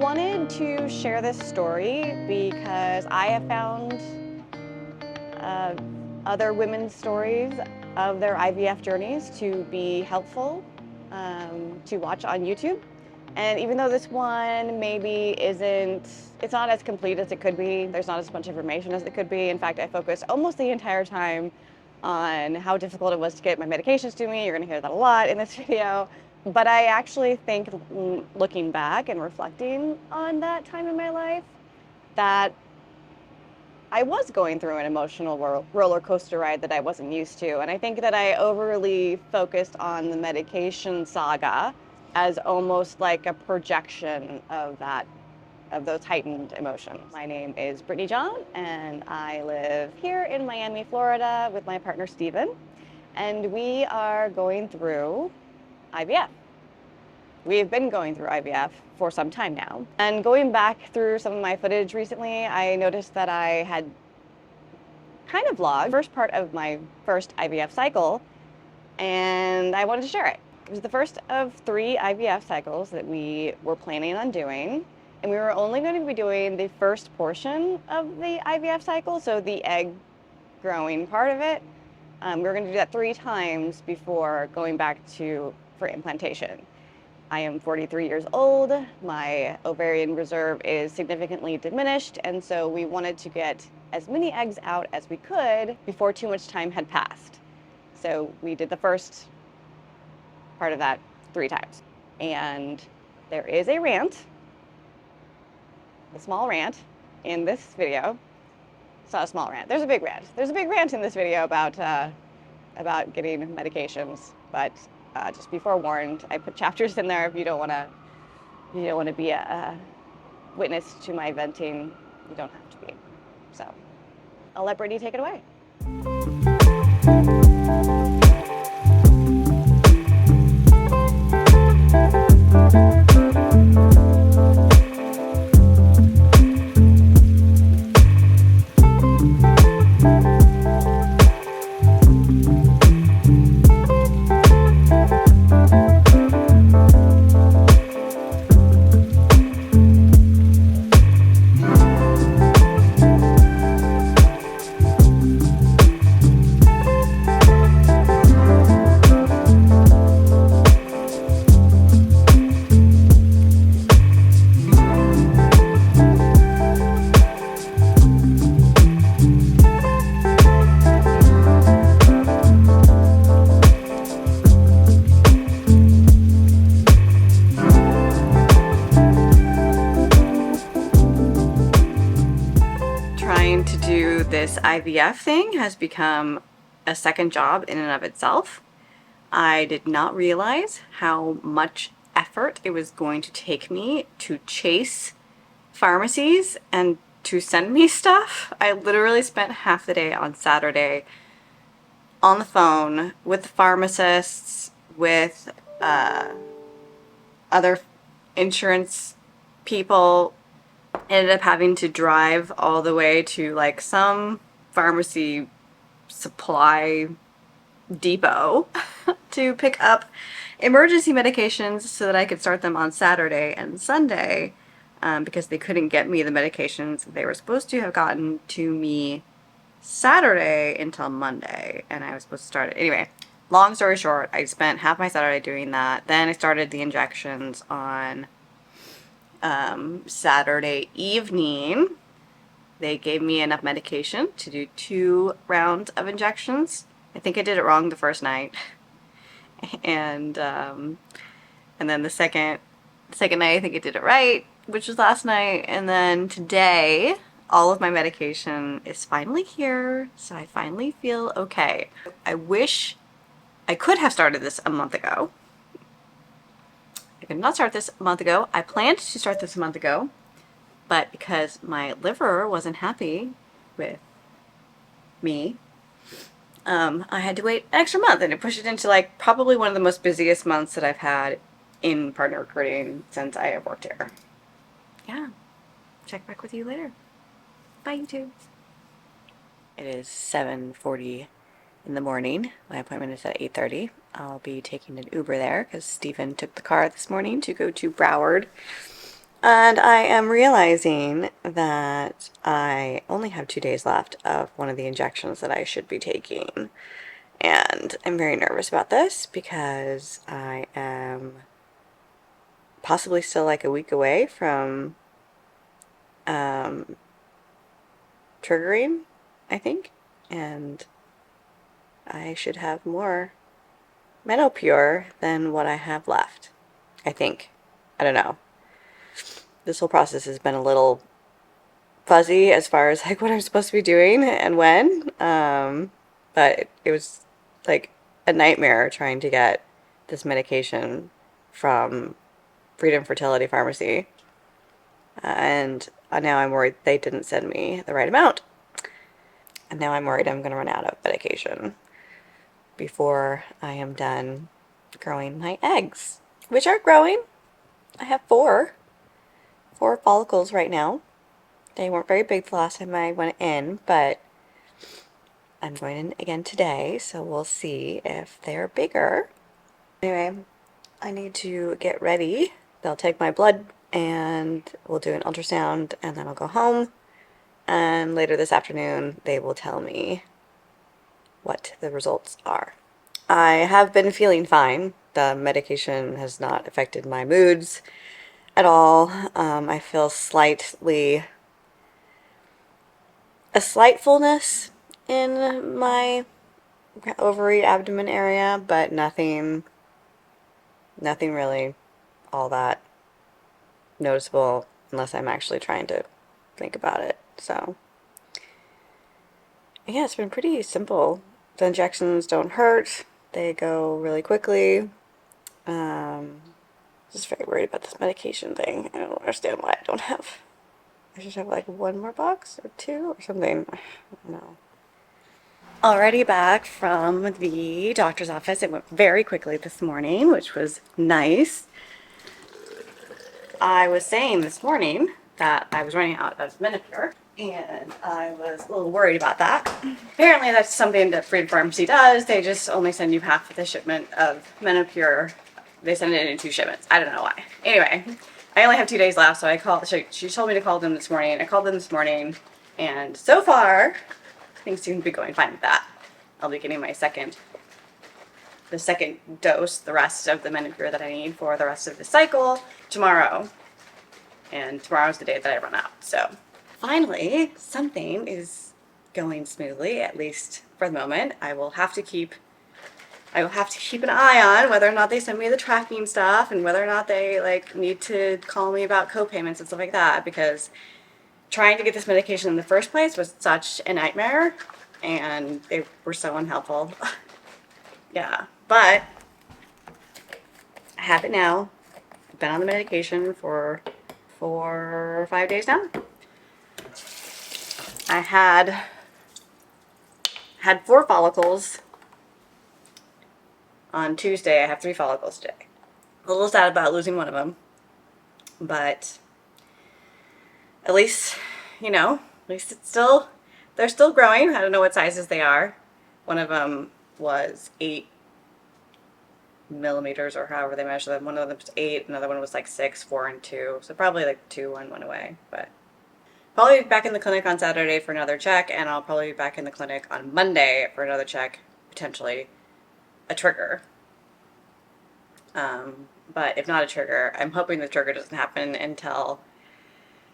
wanted to share this story because I have found other women's stories of their IVF journeys to be helpful to watch on YouTube. And even though this one maybe it's not as complete as it could be, there's not as much information as it could be. In fact, I focused almost the entire time on how difficult it was to get my medications to me. You're gonna hear that a lot in this video. But I actually think, looking back and reflecting on that time in my life, that I was going through an emotional roller coaster ride that I wasn't used to. And I think that I overly focused on the medication saga as almost like a projection of those heightened emotions. My name is Brittany John, and I live here in Miami, Florida with my partner, Steven. And we are going through IVF. We've been going through IVF for some time now. And going back through some of my footage recently, I noticed that I had kind of vlogged the first part of my first IVF cycle, and I wanted to share it. It was the first of 3 IVF cycles that we were planning on doing, and we were only going to be doing the first portion of the IVF cycle, so the egg growing part of it. We were going to do that 3 times before going back for implantation. I am 43 years old, my ovarian reserve is significantly diminished, and so we wanted to get as many eggs out as we could before too much time had passed. So we did the first part of that 3 times. And there is a rant, a small rant, in this video. It's not a small rant, there's a big rant. There's a big rant in this video about getting medications, but just be forewarned, I put chapters in there if you don't want to be a witness to my venting. You don't have to be. So I'll let Brittany take it away. Trying to do this IVF thing has become a second job in and of itself. I did not realize how much effort it was going to take me to chase pharmacies and to send me stuff. I literally spent half the day on Saturday on the phone with the pharmacists, with other insurance people. Ended up having to drive all the way to like some pharmacy supply depot to pick up emergency medications so that I could start them on Saturday and Sunday, because they couldn't get me the medications they were supposed to have gotten to me Saturday until Monday, and I was supposed to start it. Anyway, long story short, I spent half my Saturday doing that. Then I started the injections on Saturday evening. They gave me enough medication to do 2 rounds of injections. I think I did it wrong the first night, and then the second night I think I did it right, which was last night. And then today, all of my medication is finally here, so I finally feel okay. I wish I could have started this a month ago. I could not start this a month ago. I planned to start this a month ago, but because my liver wasn't happy with me, I had to wait an extra month, and it pushed it into like probably one of the most busiest months that I've had in partner recruiting since I have worked here. Yeah, check back with you later. Bye, YouTube. It is 7:40 in the morning. My appointment is at 8:30. I'll be taking an Uber there because Stephen took the car this morning to go to Broward And I am realizing that I only have 2 days left of one of the injections that I should be taking. And I'm very nervous about this because I am possibly still like a week away from um, triggering, I think. And I should have more Menopure than what I have left, I think. I don't know. This whole process has been a little fuzzy as far as like what I'm supposed to be doing and when. But it was like a nightmare trying to get this medication from Freedom Fertility Pharmacy. And now I'm worried they didn't send me the right amount. And now I'm worried I'm going to run out of medication before I am done growing my eggs, which are growing. I have four follicles right now. They weren't very big the last time I went in, but I'm going in again today, so we'll see if they're bigger. Anyway, I need to get ready. They'll take my blood and we'll do an ultrasound and then I'll go home. And later this afternoon, they will tell me what the results are. I have been feeling fine. The medication has not affected my moods at all. I feel a slight fullness in my ovary abdomen area, but nothing really all that noticeable unless I'm actually trying to think about it. So, yeah, it's been pretty simple. The injections don't hurt. They go really quickly. Just very worried about this medication thing. I don't understand why I don't have. I should have like one more box or two or something. I don't know. Already back from the doctor's office. It went very quickly this morning, which was nice. I was saying this morning that I was running out of Menopur, and I was a little worried about that. Apparently, that's something that Freedom Pharmacy does. They just only send you half of the shipment of Menopur. They send it in 2 shipments. I don't know why. Anyway, I only have 2 days left, so I called. She told me to call them this morning. I called them this morning, and so far, things seem to be going fine with that. I'll be getting the second dose, the rest of the Menopur that I need for the rest of the cycle tomorrow. And tomorrow's the day that I run out. So finally, something is going smoothly, at least for the moment. I will have to keep an eye on whether or not they send me the tracking stuff and whether or not they like need to call me about co-payments and stuff like that, because trying to get this medication in the first place was such a nightmare and they were so unhelpful. Yeah, but I have it now. I've been on the medication for 4 or 5 days now. I had 4 follicles on Tuesday. I have 3 follicles today. A little sad about losing one of them, but at least, at least they're still growing. I don't know what sizes they are. One of them was 8 millimeters or however they measure them. One of them was 8, another one was like 6, 4, and 2. So probably like 2, 1 went away. But probably be back in the clinic on Saturday for another check, and I'll probably be back in the clinic on Monday for another check, potentially a trigger. But if not a trigger, I'm hoping the trigger doesn't happen until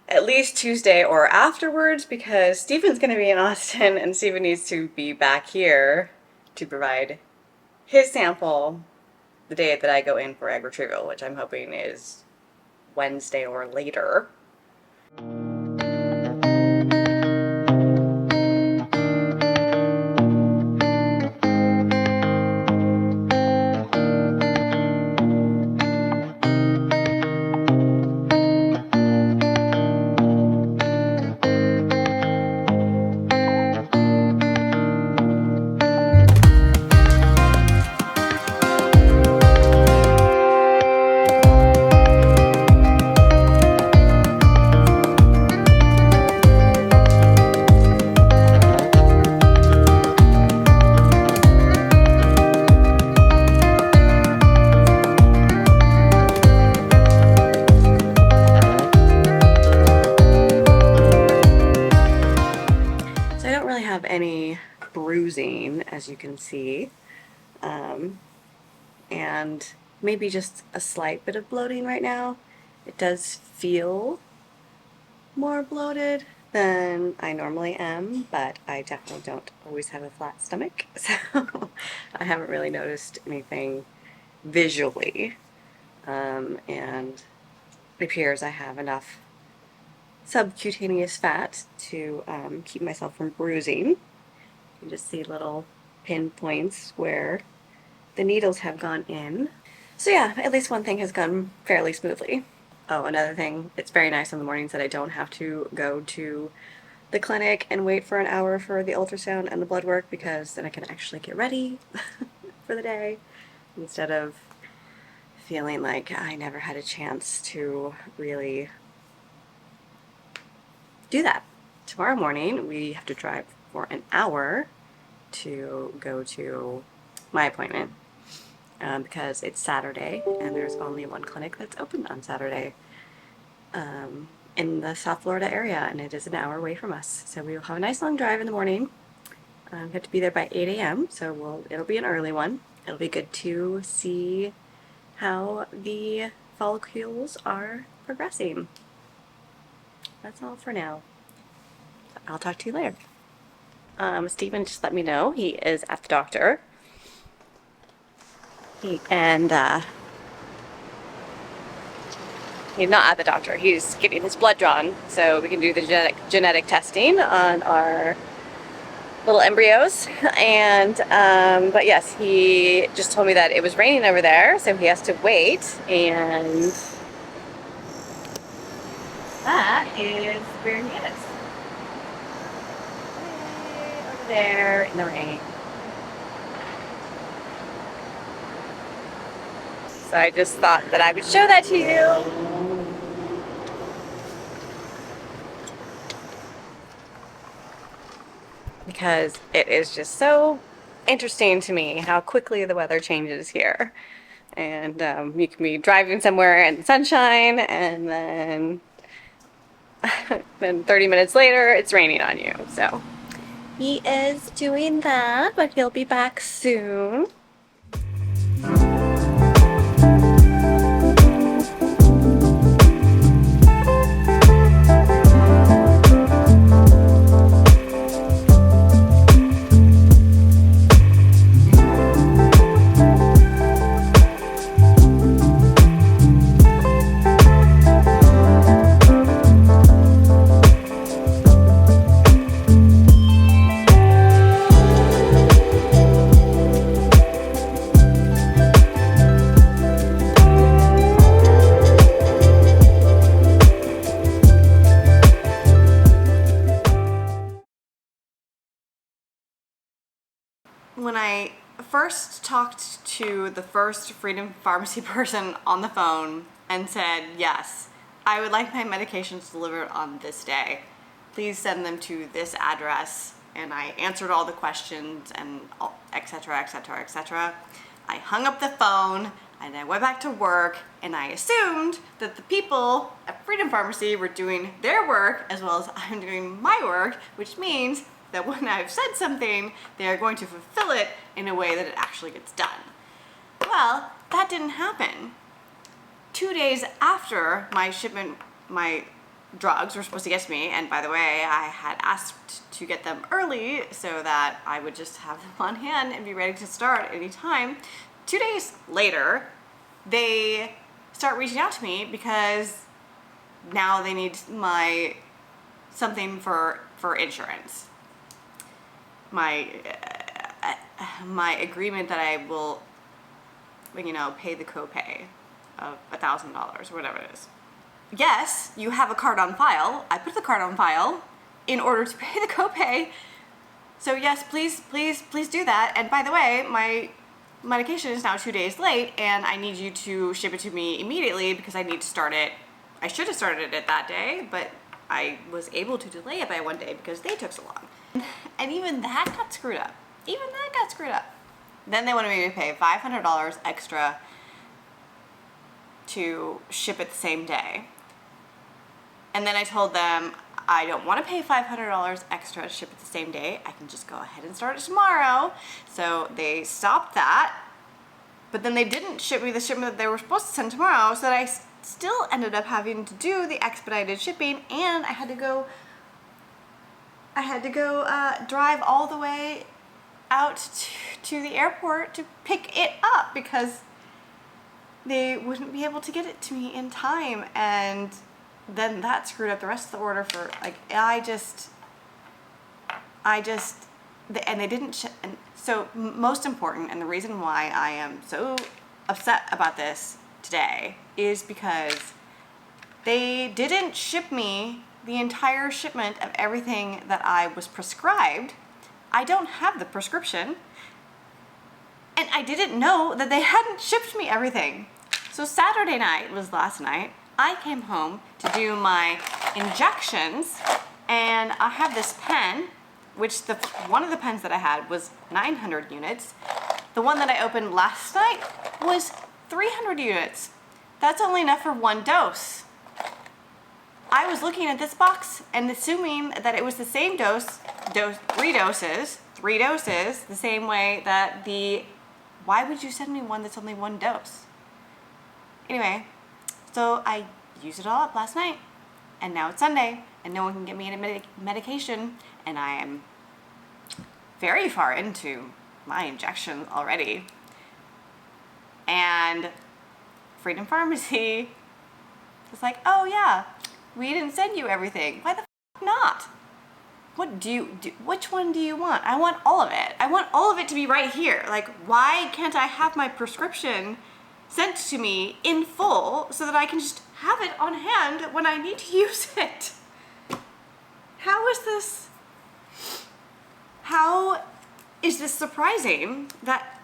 at least Tuesday or afterwards, because Stephen's going to be in Austin and Stephen needs to be back here to provide his sample the day that I go in for egg retrieval, which I'm hoping is Wednesday or later. bruising, as you can see, and maybe just a slight bit of bloating right now. It does feel more bloated than I normally am, but I definitely don't always have a flat stomach, so I haven't really noticed anything visually. And it appears I have enough subcutaneous fat to keep myself from bruising. You can just see little pinpoints where the needles have gone in. So yeah, at least one thing has gone fairly smoothly. Oh, another thing, it's very nice in the mornings that I don't have to go to the clinic and wait for an hour for the ultrasound and the blood work, because then I can actually get ready for the day instead of feeling like I never had a chance to really do that. Tomorrow morning we have to drive for an hour to go to my appointment because it's Saturday and there's only one clinic that's open on Saturday in the South Florida area, and it is an hour away from us. So we will have a nice long drive in the morning. We have to be there by 8 a.m. so it'll be an early one. It'll be good to see how the follicles are progressing. That's all for now. I'll talk to you later. Stephen just let me know he is at the doctor. He's not at the doctor. He's getting his blood drawn so we can do the genetic testing on our little embryos. And but yes, he just told me that it was raining over there, so he has to wait. And that is where he is. Way over there in the rain. So I just thought that I would show that to you. Because it is just so interesting to me how quickly the weather changes here. And you can be driving somewhere in the sunshine, and then 30 minutes later it's raining on you. So he is doing that, but he'll be back soon. When I first talked to the first Freedom Pharmacy person on the phone and said, yes, I would like my medications delivered on this day. Please send them to this address. And I answered all the questions and etc., etc., etc. I hung up the phone and I went back to work, and I assumed that the people at Freedom Pharmacy were doing their work as well as I'm doing my work, which means that when I've said something, they are going to fulfill it in a way that it actually gets done. Well, that didn't happen. 2 days after my shipment, my drugs were supposed to get to me, and by the way, I had asked to get them early so that I would just have them on hand and be ready to start any time. 2 days later, they start reaching out to me because now they need something for insurance. My agreement that I will, pay the copay of $1,000 or whatever it is. Yes, you have a card on file. I put the card on file in order to pay the copay. So yes, please do that. And by the way, my medication is now 2 days late, and I need you to ship it to me immediately because I need to start it. I should have started it that day, but I was able to delay it by 1 day because they took so long. And even that got screwed up. Then they wanted me to pay $500 extra to ship it the same day. And then I told them I don't want to pay $500 extra to ship it the same day. I can just go ahead and start it tomorrow. So they stopped that, but then they didn't ship me the shipment that they were supposed to send tomorrow, so that I still ended up having to do the expedited shipping, and I had to go drive all the way out to the airport to pick it up because they wouldn't be able to get it to me in time, and then that screwed up the rest of the order for like and they didn't and so most important, and the reason why I am so upset about this today is because they didn't ship me the entire shipment of everything that I was prescribed. I don't have the prescription, and I didn't know that they hadn't shipped me everything. So Saturday night was last night. I came home to do my injections, and I have this pen, which one of the pens that I had was 900 units. The one that I opened last night was 300 units. That's only enough for one dose. I was looking at this box and assuming that it was the same three doses, the same way that why would you send me one that's only one dose? Anyway, so I used it all up last night, and now it's Sunday, and no one can get me any medication, and I am very far into my injection already. And Freedom Pharmacy was like, oh yeah, we didn't send you everything. Why the f not? Which one do you want? I want all of it. I want all of it to be right here. Like, why can't I have my prescription sent to me in full so that I can just have it on hand when I need to use it? How is this surprising that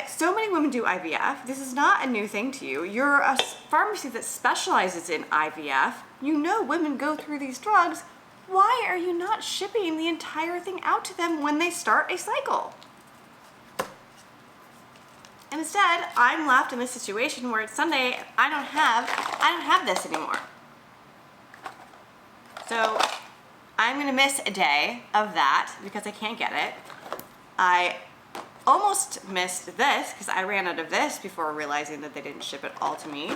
so many women do IVF? This is not a new thing to you. You're a pharmacy that specializes in IVF. You know women go through these drugs. Why are you not shipping the entire thing out to them when they start a cycle? And instead, I'm left in this situation where it's Sunday. I don't have this anymore. So I'm gonna miss a day of that because I can't get it. I almost missed this because I ran out of this before realizing that they didn't ship it all to me,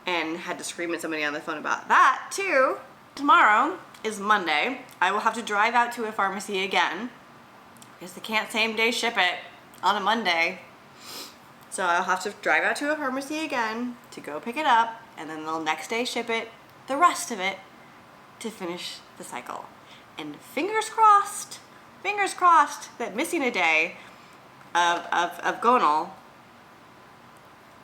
and had to scream at somebody on the phone about that too. Tomorrow is Monday. I will have to drive out to a pharmacy again because they can't same day ship it on a Monday. So I'll have to drive out to a pharmacy again to go pick it up, and then they'll next day ship it, the rest of it, to finish the cycle. And fingers crossed that missing a day of gonal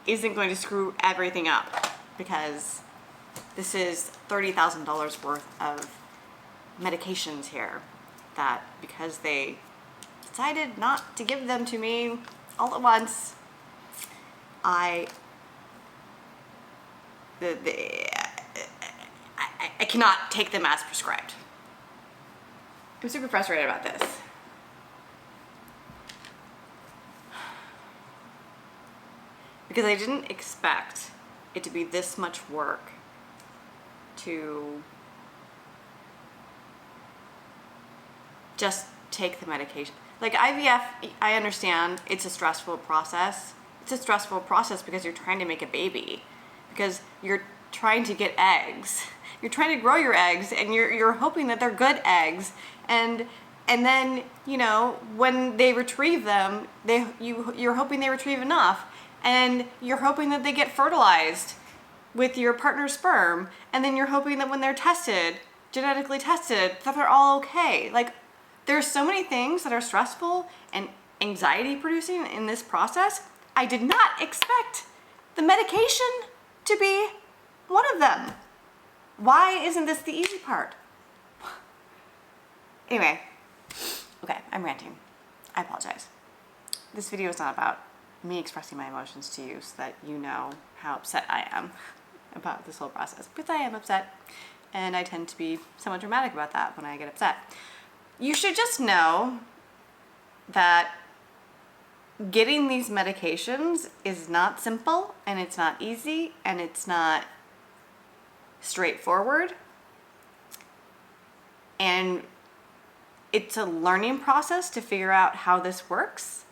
isn't going to screw everything up, because this is $30,000 worth of medications here that, because they decided not to give them to me all at once, I cannot take them as prescribed. I'm super frustrated about this. Because I didn't expect it to be this much work to just take the medication. Like IVF, I understand it's a stressful process. It's a stressful process because you're trying to make a baby, because you're trying to get eggs. You're trying to grow your eggs, and you're hoping that they're good eggs, and then, you know, when they retrieve them, you're hoping they retrieve enough, and you're hoping that they get fertilized with your partner's sperm, and then you're hoping that when they're tested, genetically tested, that they're all okay. Like, there's so many things that are stressful and anxiety producing in this process. I did not expect the medication to be one of them. Why isn't this the easy part? Anyway, okay, I'm ranting. I apologize. This video is not about me expressing my emotions to you so that you know how upset I am about this whole process, because I am upset, and I tend to be somewhat dramatic about that when I get upset. You should just know that getting these medications is not simple, and it's not easy, and it's not straightforward. And it's a learning process to figure out how this works.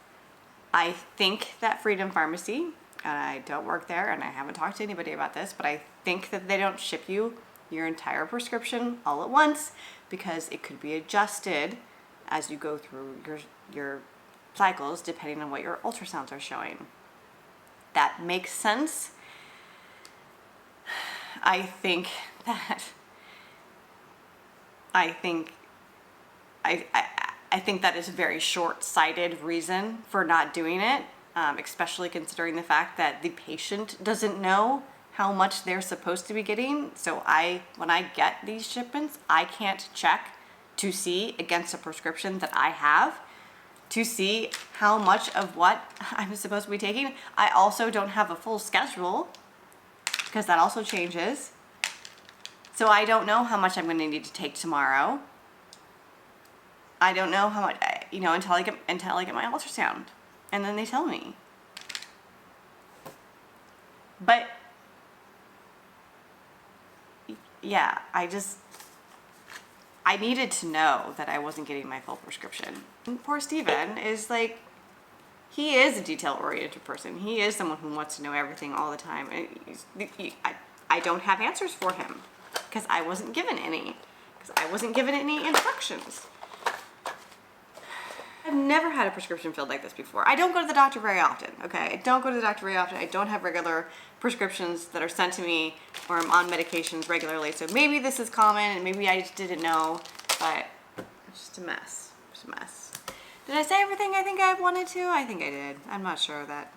I think that Freedom Pharmacy, and I don't work there and I haven't talked to anybody about this, but I think that they don't ship you your entire prescription all at once because it could be adjusted as you go through your cycles depending on what your ultrasounds are showing. That makes sense. I think that I think I, I, I think that is a very short-sighted reason for not doing it, especially considering the fact that the patient doesn't know how much they're supposed to be getting. So when I get these shipments, I can't check to see against a prescription that I have to see how much of what I'm supposed to be taking. I also don't have a full schedule because that also changes. So I don't know how much I'm going to need to take tomorrow. I don't know how much, until I get my ultrasound, and then they tell me. But yeah, I needed to know that I wasn't getting my full prescription. And poor Steven is like, he is a detail-oriented person. He is someone who wants to know everything all the time. And I don't have answers for him because I wasn't given any. Because I wasn't given any instructions. I've never had a prescription filled like this before. I don't go to the doctor very often, okay? I don't go to the doctor very often. I don't have regular prescriptions that are sent to me, or I'm on medications regularly. So maybe this is common and maybe I just didn't know, but it's just a mess. It's a mess. Did I say everything I think I wanted to? I think I did. I'm not sure of that.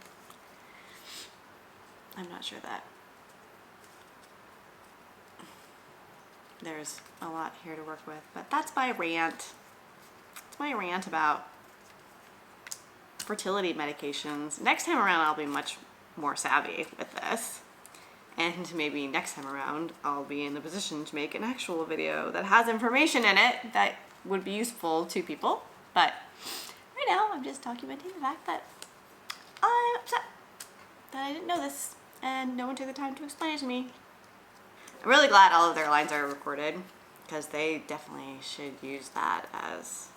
There's a lot here to work with, but that's my rant. It's my rant about fertility medications. Next time around, I'll be much more savvy with this. And maybe next time around, I'll be in the position to make an actual video that has information in it that would be useful to people. But right now, I'm just documenting the fact that I'm upset that I didn't know this and no one took the time to explain it to me. I'm really glad all of their lines are recorded because they definitely should use that as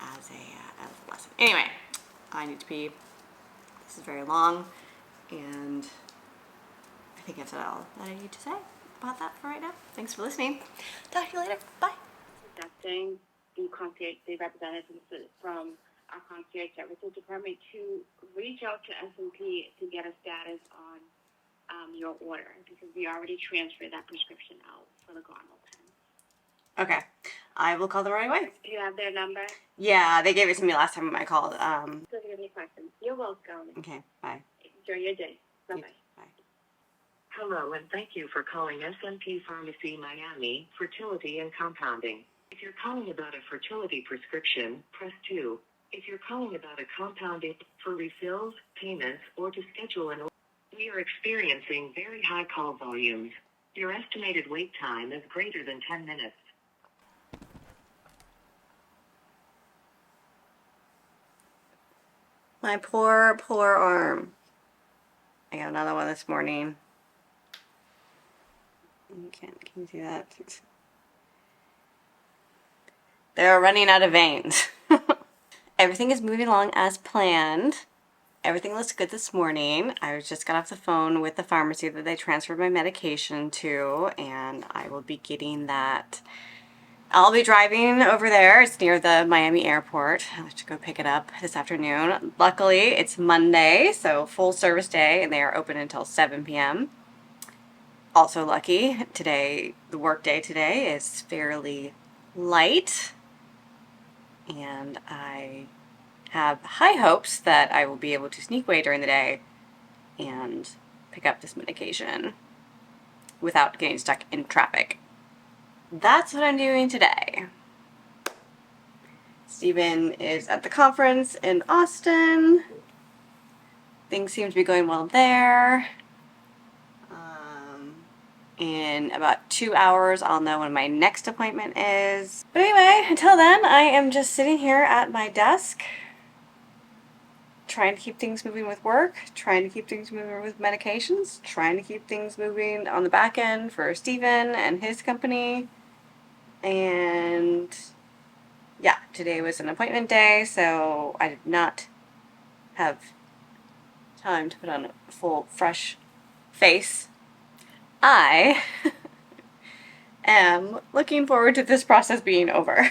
a lesson. Anyway, I need to pee. This is very long, and I think that's all that I need to say about that for right now. Thanks for listening. Talk to you later. Bye. Contacting the concierge, the representatives from our concierge services department to reach out to S&P to get a status on your order, because we already transferred that prescription out for the Garnell pen. Okay. I will call them right away. Do you have their number? Yeah, they gave it to me last time I called. So if you have any questions, you're welcome. Okay, bye. Enjoy your day. Bye-bye. Bye. Hello, and thank you for calling S&P Pharmacy Miami, Fertility and Compounding. If you're calling about a fertility prescription, press 2. If you're calling about a compounding for refills, payments, or to schedule an order, we are experiencing very high call volumes. Your estimated wait time is greater than 10 minutes. My poor, poor arm. I got another one this morning. Can you see that? They're running out of veins. Everything is moving along as planned. Everything looks good this morning. I just got off the phone with the pharmacy that they transferred my medication to, and I will be getting that. I'll be driving over there. It's near the Miami airport. I'll have to go pick it up this afternoon. Luckily, it's Monday, so full service day, and they are open until 7 p.m. Also lucky, today, the work day today is fairly light, and I have high hopes that I will be able to sneak away during the day and pick up this medication without getting stuck in traffic. That's what I'm doing today. Steven is at the conference in Austin. Things seem to be going well there. In about 2 hours, I'll know when my next appointment is. But anyway, until then, I am just sitting here at my desk, trying to keep things moving with work, trying to keep things moving with medications, trying to keep things moving on the back end for Steven and his company. And yeah, today was an appointment day, so I did not have time to put on a full, fresh face. I am looking forward to this process being over.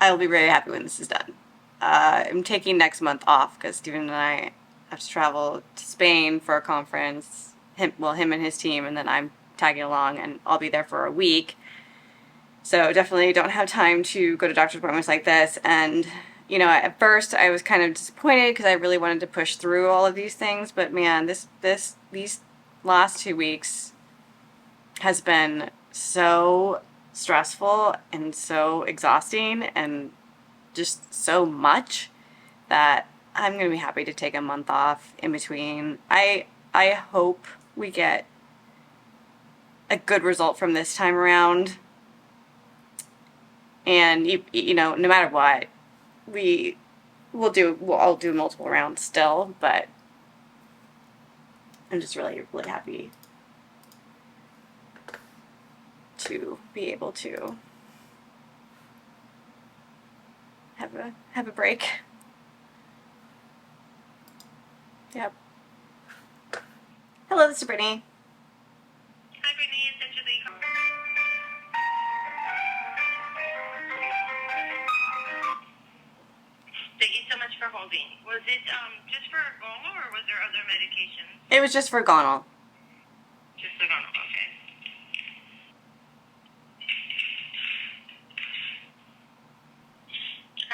I will be very happy when this is done. I'm taking next month off because Steven and I have to travel to Spain for a conference. Him and his team, and then I'm tagging along, and I'll be there for a week. So definitely don't have time to go to doctor's appointments like this. And you know, at first I was kind of disappointed because I really wanted to push through all of these things. But man, these last 2 weeks has been so stressful and so exhausting and just so much that I'm gonna be happy to take a month off in between. I hope we get a good result from this time around. And you know, no matter what, we'll all do multiple rounds still, but I'm just really, really happy to be able to have a break. Yep. Hello, this is Brittany. Hi, Brittany. It's Angelique. Thank you so much for holding. Was it just for Gonal or was there other medications? It was just for Gonal. Just for Gonal, okay.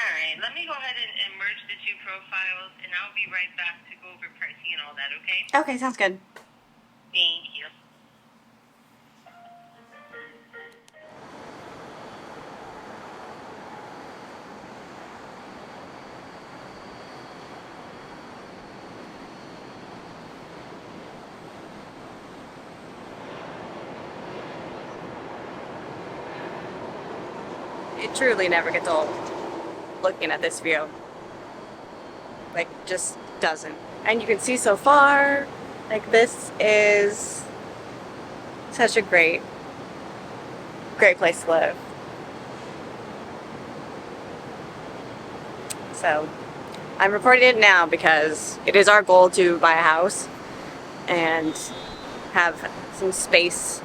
All right, let me go ahead and merge the two profiles, and I'll be right back to go over pricing and all that, okay? Okay, sounds good. Thank you. It truly never gets old looking at this view. Like, just doesn't. And you can see so far, like, this is such a great place to live. So I'm reporting it now because it is our goal to buy a house and have some space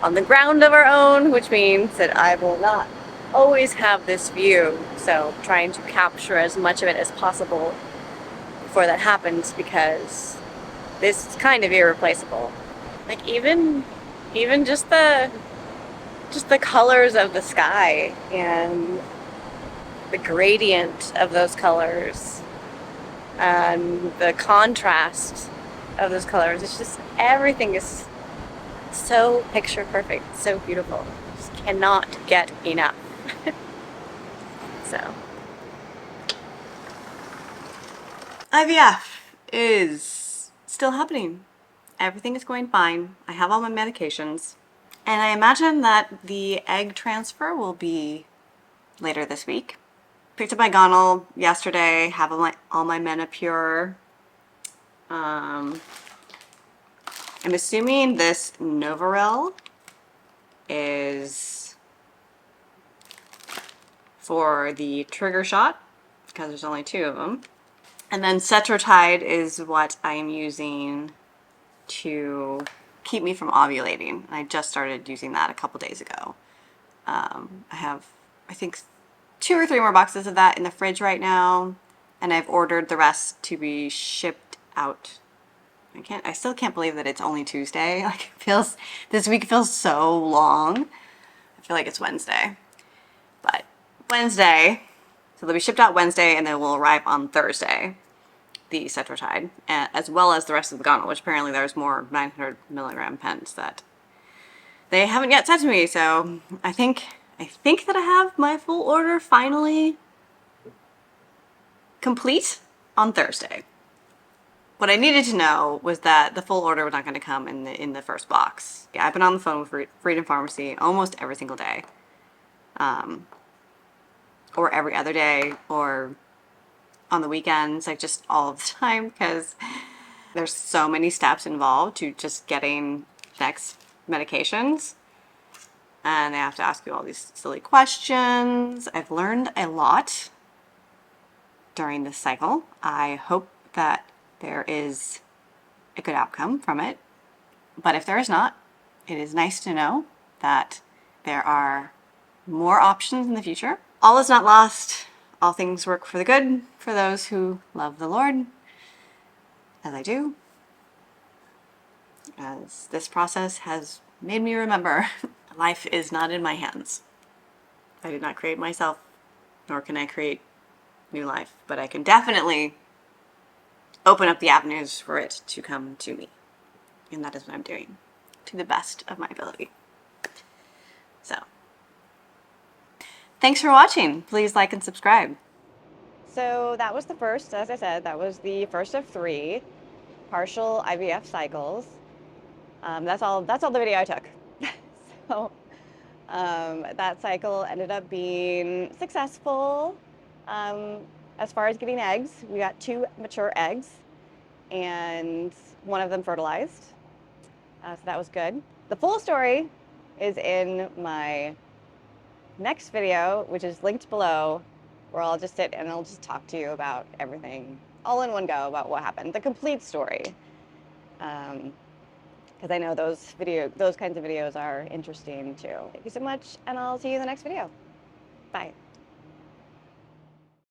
on the ground of our own, which means that I will not always have this view. So trying to capture as much of it as possible before that happens, because this is kind of irreplaceable. Like even just the colors of the sky and the gradient of those colors and the contrast of those colors. It's just, everything is so picture perfect, so beautiful. Just cannot get enough. So IVF is still happening. Everything is going fine. I have all my medications. And I imagine that the egg transfer will be later this week. Picked up my Gonal yesterday, have all my Menopur. I'm assuming this Novarel is for the trigger shot, because there's only 2 of them. And then Cetrotide is what I am using to keep me from ovulating. I just started using that a couple days ago. I have, I think, 2 or 3 more boxes of that in the fridge right now, and I've ordered the rest to be shipped out. I still can't believe that it's only Tuesday. Like, this week feels so long. I feel like it's Wednesday. But Wednesday, so they'll be shipped out Wednesday and they will arrive on Thursday, the Cetrotide, as well as the rest of the Gonal, which apparently there's more 900 milligram pens that they haven't yet sent to me. So I think that I have my full order finally complete on Thursday. What I needed to know was that the full order was not going to come in the first box. Yeah, I've been on the phone with Freedom Pharmacy almost every single day, or every other day, or on the weekends, like just all of the time, because there's so many steps involved to just getting next medications and they have to ask you all these silly questions. I've learned a lot during this cycle. I hope that there is a good outcome from it. But if there is not, it is nice to know that there are more options in the future. All is not lost. All things work for the good for those who love the Lord, as I do. As this process has made me remember, life is not in my hands. I did not create myself, nor can I create new life, but I can definitely open up the avenues for it to come to me. And that is what I'm doing, to the best of my ability. So, thanks for watching. Please like and subscribe. So that was the first, as I said, that was the first of 3 partial IVF cycles. That's all the video I took. So that cycle ended up being successful. As far as getting eggs, we got 2 mature eggs and one of them fertilized. So that was good. The full story is in my next video, which is linked below, where I'll just sit and I'll just talk to you about everything all in one go about what happened, the complete story. Because I know those kinds of videos are interesting too. Thank you so much, and I'll see you in the next video. Bye.